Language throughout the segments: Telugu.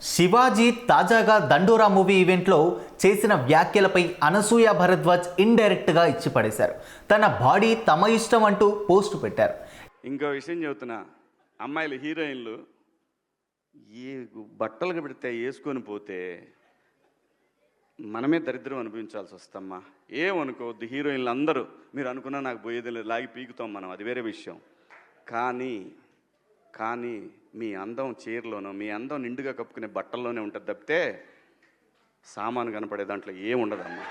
శివాజీ తాజాగా దండోరా మూవీ ఈవెంట్లో చేసిన వ్యాఖ్యలపై అనసూయ భరద్వాజ్ ఇండైరెక్ట్గా ఇచ్చి పడేశారు. తన బాడీ తమ ఇష్టం అంటూ పోస్ట్ పెట్టారు. ఇంకో విషయం చెబుతున్నా, అమ్మాయిలు హీరోయిన్లు ఏ బట్టలు పెడితే వేసుకొని పోతే మనమే దరిద్రం అనిపించాల్సి వస్తమ్మా. ఏమనుకోవద్దు, హీరోయిన్లు అందరూ మీరు అనుకున్నా నాకు పోయేది లేదు, లాగి పీకుతాం మనం, అది వేరే విషయం. కానీ మీ అందం చీరలోనో మీ అందం నిండుగా కప్పుకునే బట్టల్లోనే ఉంటుంది తప్పితే సామాను కనపడే దాంట్లో ఏముండదమ్మా.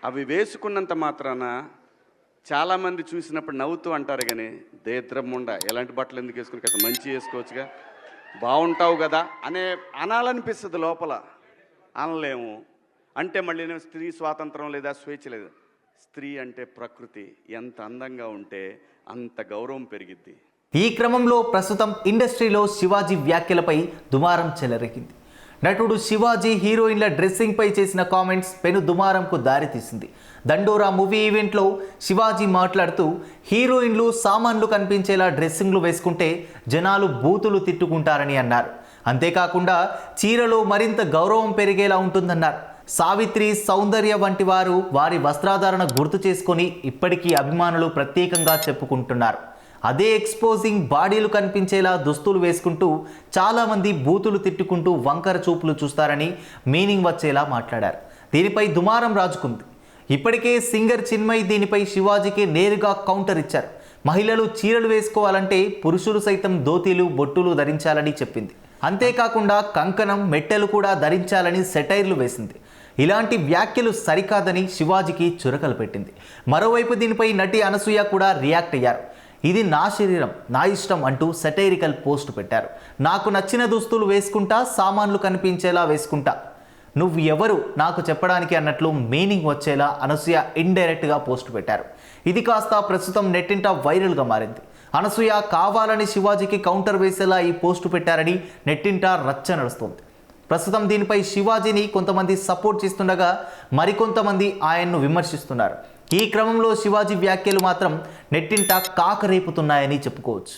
అవి వేసుకున్నంత మాత్రాన చాలామంది చూసినప్పుడు నవ్వుతూ అంటారు, కానీ దేద్రమ్ముండ ఎలాంటి బట్టలు ఎందుకు వేసుకుని కదా మంచి వేసుకోవచ్చుగా, బాగుంటావు కదా అనాలనిపిస్తుంది. లోపల అనలేము. అంటే మళ్ళీ స్త్రీ స్వాతంత్రం లేదా స్వేచ్ఛ లేదు. స్త్రీ అంటే ప్రకృతి, ఎంత అందంగా ఉంటే అంత గౌరవం పెరిగిద్ది. ఈ క్రమంలో ప్రస్తుతం ఇండస్ట్రీలో శివాజీ వ్యాఖ్యలపై దుమారం చెలరేగింది. నటుడు శివాజీ హీరోయిన్ల డ్రెస్సింగ్ పై చేసిన కామెంట్స్ పెను దుమారంకు దారితీసింది. దండోరా మూవీ ఈవెంట్లో శివాజీ మాట్లాడుతూ హీరోయిన్లు సామాన్లు కనిపించేలా డ్రెస్సింగ్లు వేసుకుంటే జనాలు బూతులు తిట్టుకుంటారని అన్నారు. అంతేకాకుండా చీరలో మరింత గౌరవం పెరిగేలా ఉంటుందన్నారు. సావిత్రి, సౌందర్య వంటి వారు వారి వస్త్రాధారణ గుర్తు చేసుకొని ఇప్పటికీ అభిమానులు ప్రత్యేకంగా చెప్పుకుంటున్నారు. అదే ఎక్స్పోజింగ్ బాడీలు కనిపించేలా దుస్తులు వేసుకుంటూ చాలామంది బూతులు తిట్టుకుంటూ వంకర చూపులు చూస్తారని మీనింగ్ వచ్చేలా మాట్లాడారు. దీనిపై దుమారం రాజుకుంది. ఇప్పటికే సింగర్ చిన్మయి దీనిపై శివాజీకి నేరుగా కౌంటర్ ఇచ్చారు. మహిళలు చీరలు వేసుకోవాలంటే పురుషులు సైతం ధోతీలు, బొట్టులు ధరించాలని చెప్పింది. అంతేకాకుండా కంకణం, మెట్టెలు కూడా ధరించాలని సెటైర్లు వేసింది. ఇలాంటి వ్యాఖ్యలు సరికాదని శివాజీకి చురకలు పెట్టింది. మరోవైపు దీనిపై నటి అనసూయ కూడా రియాక్ట్ అయ్యారు. ఇది నా శరీరం, నా ఇష్టం అంటూ సెటైరికల్ పోస్ట్ పెట్టారు. నాకు నచ్చిన దుస్తులు వేసుకుంటా, సామాన్లు కనిపించేలా వేసుకుంటా, నువ్వు ఎవరు నాకు చెప్పడానికి అన్నట్లు మీనింగ్ వచ్చేలా అనసూయ ఇండైరెక్ట్గా పోస్ట్ పెట్టారు. ఇది కాస్త ప్రస్తుతం నెట్టింట వైరల్గా మారింది. అనసూయ కావాలని శివాజీకి కౌంటర్ వేసేలా ఈ పోస్టు పెట్టారని నెట్టింట రచ్చ నడుస్తుంది. ప్రస్తుతం దీనిపై శివాజీని కొంతమంది సపోర్ట్ చేస్తుండగా మరికొంతమంది ఆయన్ను విమర్శిస్తున్నారు. ఈ క్రమంలో శివాజీ వ్యాఖ్యలు మాత్రం నెట్టింట కాకరేపుతున్నాయని చెప్పుకోవచ్చు.